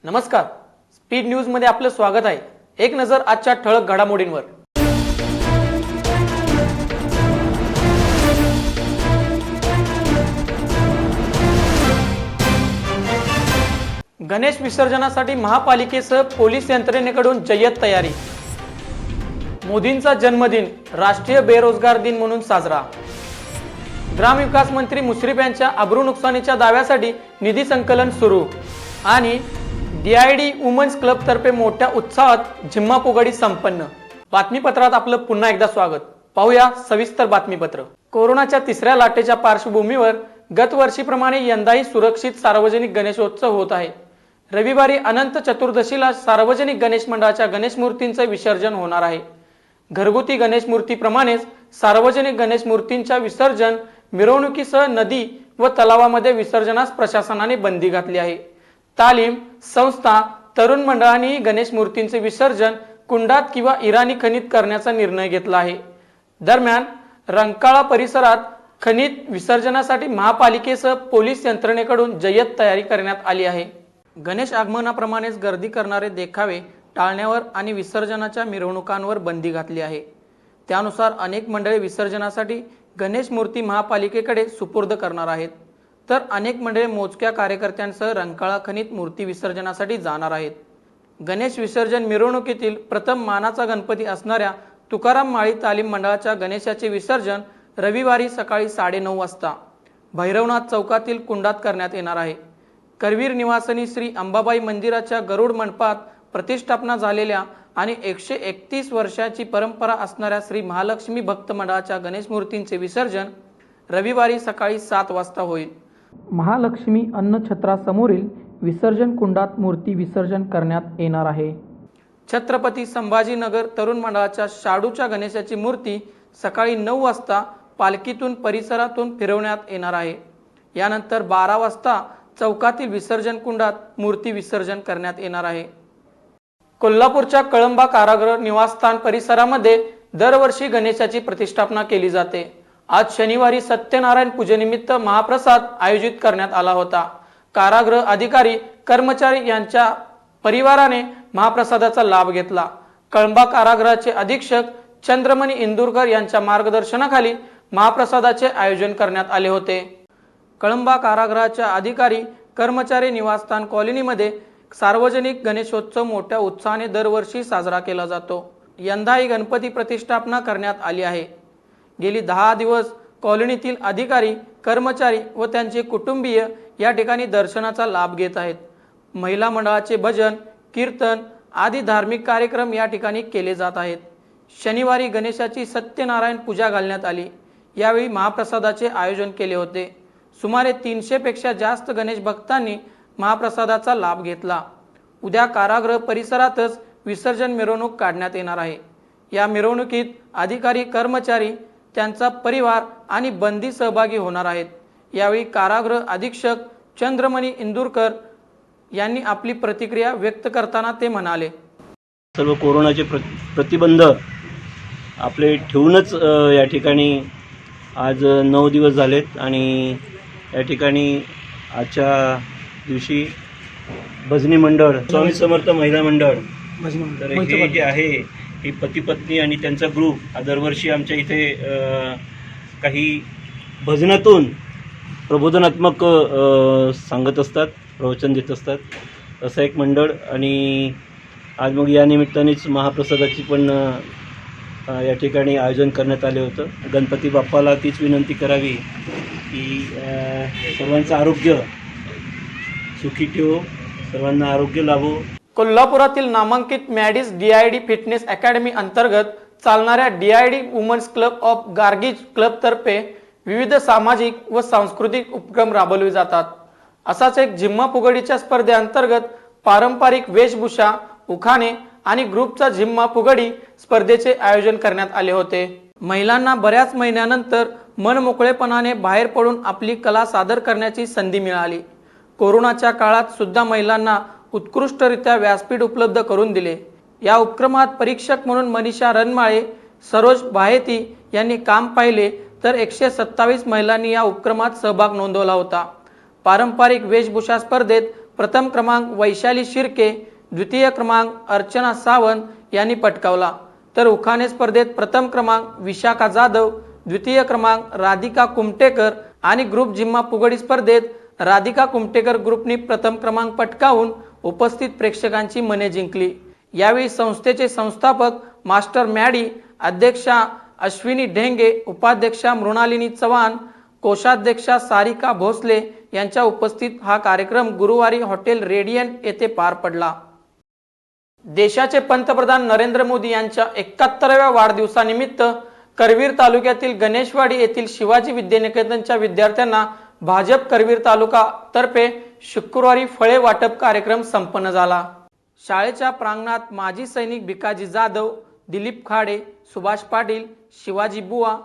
नमस्कार, speed news मध्ये आपलं स्वागत आहे। एक नजर आजच्या ठळक घडामोडींवर। गणेश विसर्जनासाठी महापालिकेसह पोलीस यंत्रणेकडून जय्यत तयारी। मोदींचा जन्मदिन राष्ट्रीय बेरोजगार दिन म्हणून साजरा। ग्रामविकास मंत्री मुश्रीफ यांच्या अब्रू नुकसानीच्या दाव्यासाठी निधी संकलन सुरू आणि डीआयडी वुमन्स क्लब तर्फे मोठ्या उत्साहात झिम्मा पुगडी संपन्न। बातमीपत्रात आपलं पुन्हा एकदा स्वागत। पाहूया सविस्तर बातमीपत्र। कोरोनाच्या तिसऱ्या लाटेच्या पार्श्वभूमीवर गतवर्षीप्रमाणे यंदाही सुरक्षित सार्वजनिक गणेशोत्सव होत आहे। रविवारी अनंत चतुर्दशीला सार्वजनिक गणेश मंडळाच्या गणेश मूर्तींचे विसर्जन होणार आहे। घरगुती गणेश मूर्तीप्रमाणेच सार्वजनिक गणेश मूर्तींच्या विसर्जन मिरवणुकीसह नदी व तलावामध्ये विसर्जनास प्रशासनाने बंदी घातली आहे। तालीम संस्था तरुण मंडळांनीही गणेश मूर्तींचे विसर्जन कुंडात किंवा इराणी खनित करण्याचा निर्णय घेतला आहे। दरम्यान रंकाळा परिसरात खनित विसर्जनासाठी महापालिकेसह पोलीस यंत्रणेकडून जय्यत तयारी करण्यात आली आहे। गणेश आगमनाप्रमाणेच गर्दी करणारे देखावे टाळण्यावर आणि विसर्जनाच्या मिरवणुकांवर बंदी घातली आहे। त्यानुसार अनेक मंडळे विसर्जनासाठी गणेश मूर्ती महापालिकेकडे सुपूर्द करणार आहेत, तर अनेक मंडळे मोजक्या कार्यकर्त्यांसह रंकाळा खनित मूर्ती विसर्जनासाठी जाणार आहेत। गणेश विसर्जन मिरवणुकीतील प्रथम मानाचा गणपती असणाऱ्या तुकाराम माळी तालीम मंडळाच्या गणेशाचे विसर्जन रविवारी सकाळी 9:30 वाजता भैरवनाथ चौकातील कुंडात करण्यात येणार आहे। करवीर निवासनी श्री अंबाबाई मंदिराच्या गरुड मंडपात प्रतिष्ठापना झालेल्या आणि 131 वर्षाची परंपरा असणाऱ्या श्री महालक्ष्मी भक्त मंडळाच्या गणेश मूर्तींचे विसर्जन रविवारी सकाळी 7 वाजता होईल। महालक्ष्मी अन्नछत्रासमोरील विसर्जन कुंडात मूर्ती विसर्जन करण्यात येणार आहे। छत्रपती संभाजीनगर तरुण मंडळाच्या शाडूच्या गणेशाची मूर्ती सकाळी 9 वाजता पालखीतून परिसरातून फिरवण्यात येणार आहे। यानंतर 12 वाजता चौकातील विसर्जन कुंडात मूर्ती विसर्जन करण्यात येणार आहे। कोल्हापूरच्या कळंबा कारागृह निवासस्थान परिसरामध्ये दरवर्षी गणेशाची प्रतिष्ठापना केली जाते। आज शनिवारी सत्यनारायण पूजेनिमित्त महाप्रसाद आयोजित करण्यात आला होता। कारागृह अधिकारी कर्मचारी यांच्या परिवाराने महाप्रसादाचा लाभ घेतला। कळंबा कारागृहाचे अधीक्षक चंद्रमणी इंदुरकर यांच्या मार्गदर्शनाखाली महाप्रसादाचे आयोजन करण्यात आले होते। कळंबा कारागृहाच्या अधिकारी कर्मचारी निवासस्थान कॉलनीमध्ये सार्वजनिक गणेशोत्सव मोठ्या उत्साहाने दरवर्षी साजरा केला जातो। यंदाही गणपती प्रतिष्ठापना करण्यात आली आहे। गेली 10 दिवस कॉलनीतील अधिकारी कर्मचारी व त्यांचे कुटुंबीय या ठिकाणी दर्शनाचा लाभ घेत आहेत। महिला मंडळाचे भजन कीर्तन आदी धार्मिक कार्यक्रम या ठिकाणी केले जात आहेत। शनिवारी गणेशाची सत्यनारायण पूजा घालण्यात आली। यावेळी महाप्रसादाचे आयोजन केले होते। सुमारे 300 पेक्षा जास्त गणेश भक्तांनी महाप्रसादाचा लाभ घेतला। उद्या कारागृह परिसरातच विसर्जन मिरवणूक काढण्यात येणार आहे। या मिरवणुकीत अधिकारी कर्मचारी त्यांचा परिवार आणि बंदी सहभागी होणार आहेत। यावेळी कारागृह अधीक्षक चंद्रमणी इंदुरकर यांनी आपली प्रतिक्रिया व्यक्त करताना ते म्हणाले, सर्व कोरोनाचे प्रतिबंध आपले ठेवूनच या ठिकाणी आज 9 दिवस झालेत आणि या ठिकाणी आजच्या दिवशी भजनी मंडळ स्वामी समर्थ महिला मंडळ तर हे जे आहे ही पती पत्नी आणि त्यांचा ग्रुप हा दरवर्षी आमच्या इथे काही भजनातून प्रबोधनात्मक सांगत असतात, प्रवचन देत असतात असं एक मंडळ। आणि आज मग या निमित्तानेच महाप्रसादाची पण या ठिकाणी आयोजन करण्यात आले होतं। गणपती बाप्पाला तीच विनंती करावी की सर्वांचं आरोग्य सुखी ठेवो, सर्वांना आरोग्य लाभो। कोल्हापुरातील नामांकित मॅडीज डीआयडी फिटनेस अकॅडमी अंतर्गत चालणाऱ्या DID women's club of Gargi's club तर्फे विविध सामाजिक व सांस्कृतिक उपक्रम राबवले जातात। असाच एक झिम्मा फुगडीच्या स्पर्धेअंतर्गत पारंपरिक वेशभूषा उखाणे आणि ग्रुपचा झिम्मा फुगडी स्पर्धेचे आयोजन करण्यात आले होते। महिलांना बऱ्याच महिन्यानंतर मनमोकळेपणाने बाहेर पडून आपली कला सादर करण्याची संधी मिळाली। कोरोनाच्या काळात सुद्धा महिलांना उत्कृष्टरित्या व्यासपीठ उपलब्ध करून दिले। या उपक्रमात परीक्षक म्हणून मनीषा रनमाळे, सरोज बाहेती यांनी काम पाहिले, तर 127 महिलांनी या उपक्रमात सहभाग नोंदवला होता। पारंपरिक वेशभूषा स्पर्धेत प्रथम क्रमांक वैशाली शिर्के, द्वितीय क्रमांक अर्चना सावंत यांनी पटकावला, तर उखाणे स्पर्धेत प्रथम क्रमांक विशाखा जाधव, द्वितीय क्रमांक राधिका कुमटेकर आणि ग्रुप जिम्मा फुगडी स्पर्धेत राधिका कुमटेकर ग्रुपनी प्रथम क्रमांक पटकावून उपस्थित प्रेक्षकांची मने जिंकली। यावेळी संस्थेचे संस्थापक मास्टर मॅडी, अध्यक्षा अश्विनी ढेंगे, उपाध्यक्षा मृणालिनी चव्हाण, कोषाध्यक्षा सारिका भोसले यांच्या उपस्थित हा कार्यक्रम गुरुवारी हॉटेल रेडियंट येथे पार पडला। देशाचे पंतप्रधान नरेंद्र मोदी यांच्या 71व्या वाढदिवसानिमित्त करवीर तालुक्यातील गणेशवाडी येथील शिवाजी विद्यानिकेतनच्या विद्यार्थ्यांना भाजप करवीर तालुका तर्फे शुक्रवारी फळे वाटप कार्यक्रम संपन्न झाला। शाळेच्या प्रांगणात माजी सैनिक भिकाजी जाधव, दिलीप खाडे, सुभाष पाटील, शिवाजी बुवा,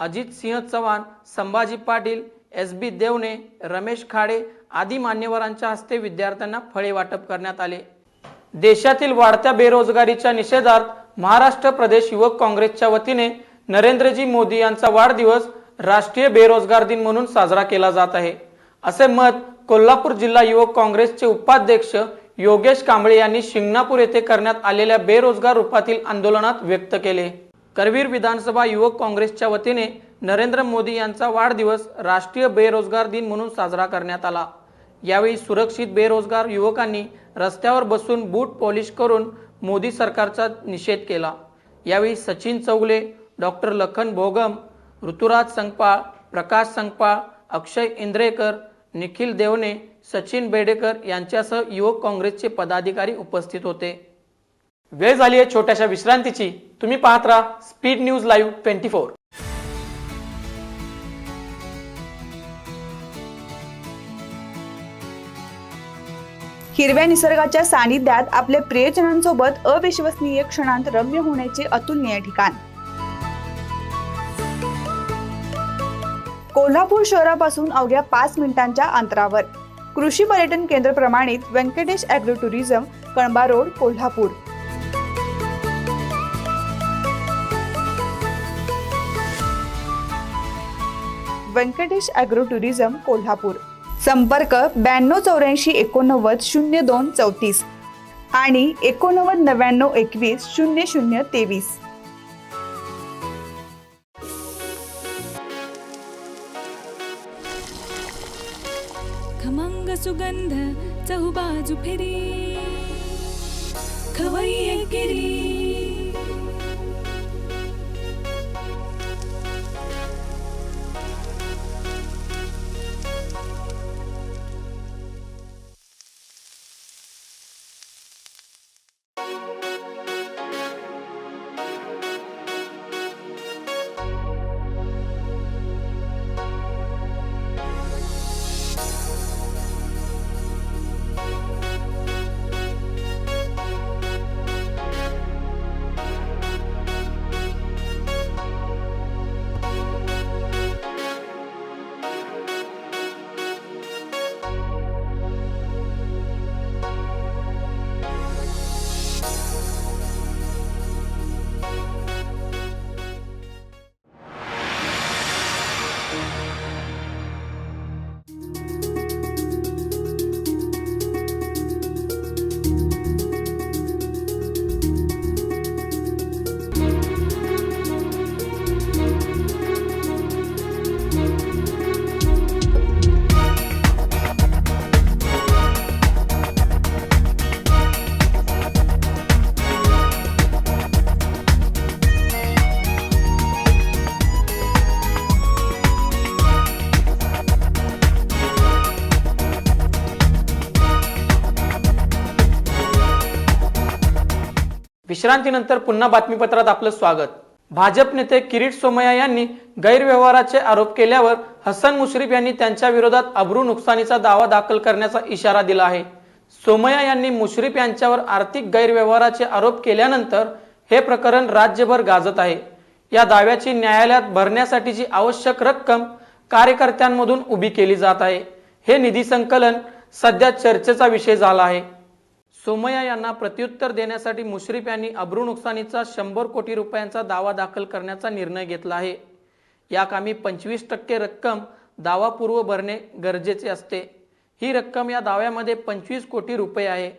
अजित सिंह चव्हाण, संभाजी पाटील, SB देवणे, रमेश खाडे आदी मान्यवरांच्या हस्ते विद्यार्थ्यांना फळे वाटप करण्यात आले। देशातील वाढत्या बेरोजगारीच्या निषेधार्थ महाराष्ट्र प्रदेश युवक काँग्रेसच्या वतीने नरेंद्रजी मोदी यांचा वाढदिवस राष्ट्रीय बेरोजगार दिन म्हणून साजरा केला जात आहे, असे मत कोल्हापूर जिल्हा युवक काँग्रेसचे उपाध्यक्ष योगेश कांबळे यांनी शिंगणापूर येथे करण्यात आलेल्या बेरोजगार रूपातील आंदोलनात व्यक्त केले। करवीर विधानसभा युवक काँग्रेसच्या वतीने नरेंद्र मोदी यांचा वाढदिवस राष्ट्रीय बेरोजगार दिन म्हणून साजरा करण्यात आला। यावेळी सुरक्षित बेरोजगार युवकांनी रस्त्यावर बसून बूट पॉलिश करून मोदी सरकारचा निषेध केला। यावेळी सचिन चौगले, डॉक्टर लखन भोगम, ऋतुराज संगपाळ, प्रकाश संगपाळ, अक्षय इंद्रेकर, निखिल देवणे, सचिन बेडेकर यांच्यासह युवक काँग्रेसचे पदाधिकारी उपस्थित होते। वेळ झाली आहे छोट्याशा विश्रांतीची। तुम्ही पाहत राहा स्पीड न्यूज लाईव्ह 24। हिरव्या निसर्गाच्या सानिध्यात आपल्या प्रियजनांसोबत अविश्वसनीय क्षणांत रम्य होण्याचे अतुलनीय ठिकाण। कोल्हापूर शहरापासून अवघ्या 5 मिनिटांच्या अंतरावर कृषी पर्यटन केंद्र प्रमाणित Venkatesh agro tourism, Kalamba road, Kolhapur. Venkatesh agro tourism, Kolhapur. संपर्क 9284890234 आणि 8999210023। खमंग सुगंध चहुबाजू फिरी खवय्ये गिरी। विश्रांतीनंतर पुन्हा बातमीपत्रात आपलं स्वागत। भाजप नेते किरीट सोमय्या यांनी गैरव्यवहाराचे आरोप केल्यावर हसन मुश्रीफ यांनी त्यांच्या विरोधात अब्रू नुकसानीचा दावा दाखल करण्याचा इशारा दिला आहे। सोमय्या यांनी मुश्रीफ यांच्यावर आर्थिक गैरव्यवहाराचे आरोप केल्यानंतर हे प्रकरण राज्यभर गाजत आहे। या दाव्याची न्यायालयात भरण्यासाठीची आवश्यक रक्कम कार्यकर्त्यांमधून उभी केली जात आहे। हे निधी संकलन सध्या चर्चेचा विषय झाला आहे। सोमय्या यांना प्रत्युत्तर देण्यासाठी मुश्रीफ यांनी अब्रू नुकसानीचा 100 कोटी रुपयांचा दावा दाखल करण्याचा निर्णय घेतला आहे। या कामी 25% रक्कम दावापूर्व भरणे गरजेचे असते। ही रक्कम या दाव्यामध्ये 25 कोटी रुपये आहे.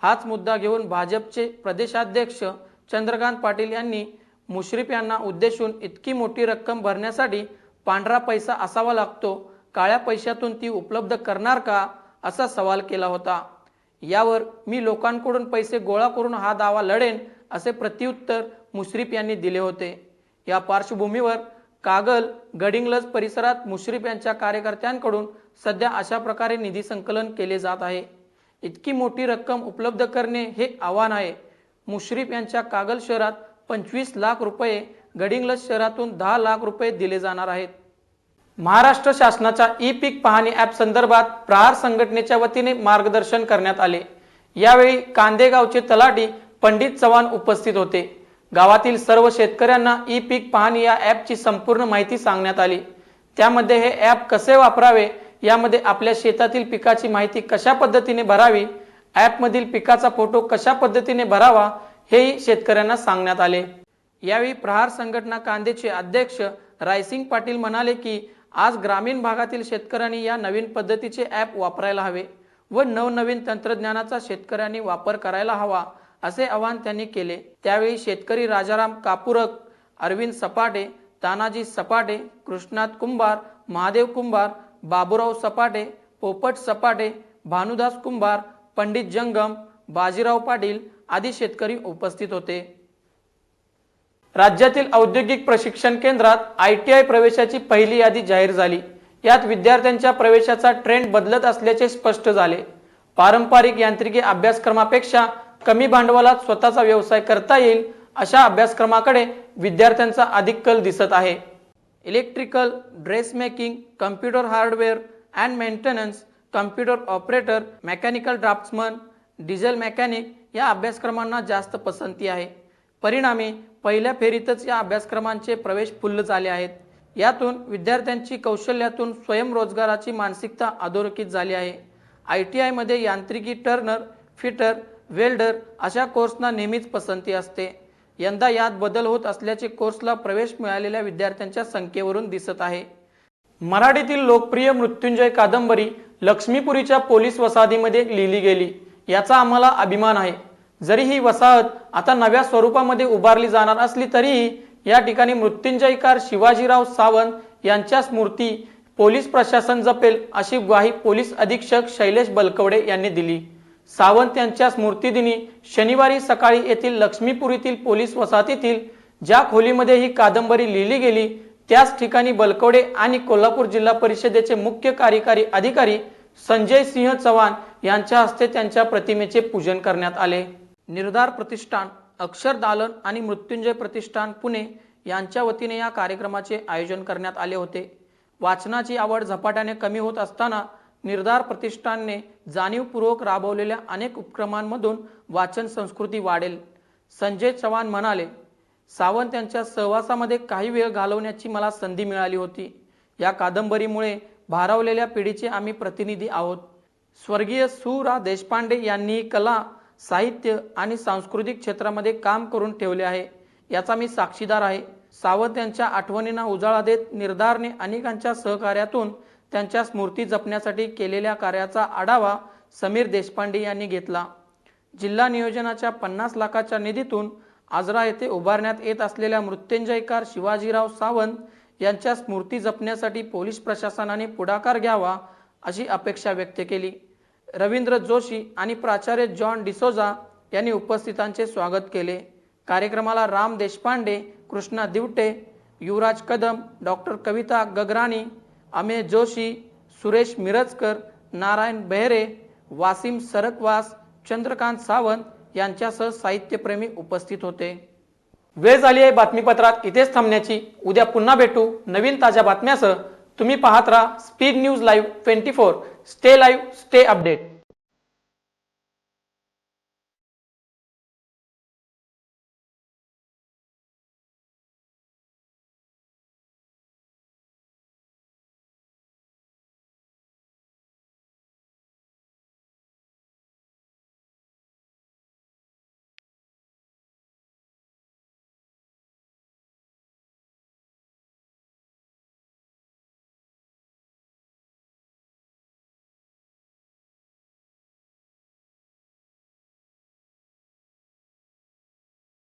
हाच मुद्दा घेऊन भाजपचे प्रदेशाध्यक्ष चंद्रकांत पाटील यांनी मुश्रीफ यांना उद्देशून इतकी मोठी रक्कम भरण्यासाठी पांढरा पैसा असावा लागतो, काळ्या पैशातून ती उपलब्ध करणार का, असा सवाल केला होता. यावर मी लोकांकडून पैसे गोळा करून हा दावा लढेन असे प्रत्युत्तर मुश्रीफ यांनी दिले होते. या पार्श्वभूमीवर कागल गडिंग्लज परिसरात मुश्रीफ यांच्या कार्यकर्त्यांकडून सध्या अशा प्रकारे निधी संकलन केले जात आहे. इतकी मोठी रक्कम उपलब्ध करणे हे आव्हान आहे. मुश्रीफ यांच्या कागल शहरात 25 लाख रुपये, गडिंग्लज शहरातून 10 लाख रुपये दिले जाणार आहेत. महाराष्ट्र शासनाच्या ई-पीक पाहणी ॲप संदर्भात प्रहार संघटनेच्या वतीने मार्गदर्शन करण्यात आले. यावेळी कांदेगावचे तलाठी पंडित चव्हाण उपस्थित होते. गावातील सर्व शेतकऱ्यांना ई-पीक पाहणी या ॲपची संपूर्ण माहिती सांगण्यात आली. त्यामध्ये हे ॲप कसे वापरावे, यामध्ये आपल्या शेतातील पिकाची माहिती कशा पद्धतीने भरावी, ॲपमधील पिकाचा फोटो कशा पद्धतीने भरावा, हेही शेतकऱ्यांना सांगण्यात आले. यावेळी प्रहार संघटना कांदेचे अध्यक्ष रायसिंग पाटील म्हणाले की आज ग्रामीण भागातील शेतकऱ्यांनी या नवीन पद्धतीचे ॲप वापरायला हवे व नवनवीन तंत्रज्ञानाचा शेतकऱ्यांनी वापर करायला हवा, असे आवाहन त्यांनी केले. त्यावेळी शेतकरी राजाराम कापुरक, अरविंद सपाटे, तानाजी सपाटे, कृष्णात कुंभार, महादेव कुंभार, बाबूराव सपाटे, पोपट सपाटे, भानुदास कुंभार, पंडित जंगम, बाजीराव पाटील आदी शेतकरी उपस्थित होते. राज्यातील औद्योगिक प्रशिक्षण केंद्रात ITI प्रवेशाची पहिली यादी जाहीर झाली. यात विद्यार्थ्यांच्या प्रवेशाचा ट्रेंड बदलत असल्याचे स्पष्ट झाले. पारंपरिक यांत्रिकी अभ्यासक्रमापेक्षा कमी भांडवलात स्वतःचा व्यवसाय करता येईल अशा अभ्यासक्रमाकडे विद्यार्थ्यांचा अधिक कल दिसत आहे. Electrical, dress making, computer hardware and maintenance, computer operator, mechanical draughtsman, diesel mechanic या अभ्यासक्रमांना जास्त पसंती आहे. परिणामी पहिल्या फेरीतच या अभ्यासक्रमांचे प्रवेश फुल्ल झाले आहेत. यातून विद्यार्थ्यांची कौशल्यातून स्वयंरोजगाराची मानसिकता अधोरेखित झाली आहे. ITI मध्ये यांत्रिकी, टर्नर, फिटर, वेल्डर अशा कोर्सना नेहमीच पसंती असते. यंदा यात बदल होत असल्याचे कोर्सला प्रवेश मिळालेल्या विद्यार्थ्यांच्या संख्येवरून दिसत आहे. मराठीतील लोकप्रिय मृत्युंजय कादंबरी लक्ष्मीपुरीच्या पोलीस वसाहतीमध्ये लिहिली गेली, याचा आम्हाला अभिमान आहे. जरी ही वसाहत आता नव्या स्वरूपामध्ये उभारली जाणार असली तरीही या ठिकाणी मृत्युंजयकार शिवाजीराव सावंत यांच्या स्मृती पोलीस प्रशासन जपेल अशी ग्वाही पोलीस अधीक्षक शैलेश बलकवडे यांनी दिली. सावंत यांच्या स्मृतिदिनी शनिवारी सकाळी येथील लक्ष्मीपुरीतील पोलीस वसाहतीतील ज्या खोलीमध्ये ही कादंबरी लिहिली गेली त्याच ठिकाणी बलकवडे आणि कोल्हापूर जिल्हा परिषदेचे मुख्य कार्यकारी अधिकारी संजय सिंह चव्हाण यांच्या हस्ते त्यांच्या प्रतिमेचे पूजन करण्यात आले. निर्धार प्रतिष्ठान, अक्षर दालन आणि मृत्युंजय प्रतिष्ठान पुणे यांच्या वतीने या कार्यक्रमाचे आयोजन करण्यात आले होते. वाचनाची आवड झपाट्याने कमी होत असताना निर्धार प्रतिष्ठानने जाणीवपूर्वक राबवलेल्या अनेक उपक्रमांमधून वाचन संस्कृती वाढेल. संजय चव्हाण म्हणाले, सावंत यांच्या सहवासामध्ये काही वेळ घालवण्याची मला संधी मिळाली होती. या कादंबरीमुळे भारावलेल्या पिढीचे आम्ही प्रतिनिधी आहोत. स्वर्गीय सु. रा. देशपांडे यांनी कला, साहित्य आणि सांस्कृतिक क्षेत्रामध्ये काम करून ठेवले आहे, याचा मी साक्षीदार आहे. सावंत यांच्या आठवणींना उजाळा देत निर्धारने अनेकांच्या सहकार्यातून त्यांच्या स्मृती जपण्यासाठी केलेल्या कार्याचा आढावा समीर देशपांडे यांनी घेतला. जिल्हा नियोजनाच्या 50 लाखाच्या निधीतून आजरा येथे उभारण्यात येत असलेल्या मृत्युंजयकार शिवाजीराव सावंत यांच्या स्मृती जपण्यासाठी पोलीस प्रशासनाने पुढाकार घ्यावा अशी अपेक्षा व्यक्त केली. रवींद्र जोशी आणि प्राचार्य जॉन डिसोजा यांनी उपस्थितांचे स्वागत केले. कार्यक्रमाला राम देशपांडे, कृष्णा दिवटे, युवराज कदम, डॉक्टर कविता गगराणी, अमेय जोशी, सुरेश मिरजकर, नारायण बेहरे, वासिम सरकवास, चंद्रकांत सावंत यांच्यासह साहित्यप्रेमी उपस्थित होते. वेळ झाली आहे बातमीपत्रात इथेच थांबण्याची. उद्या पुन्हा भेटू नवीन ताज्या बातम्यासह. तुम्ही पाहत राहा speed news live 24. Stay live, stay update.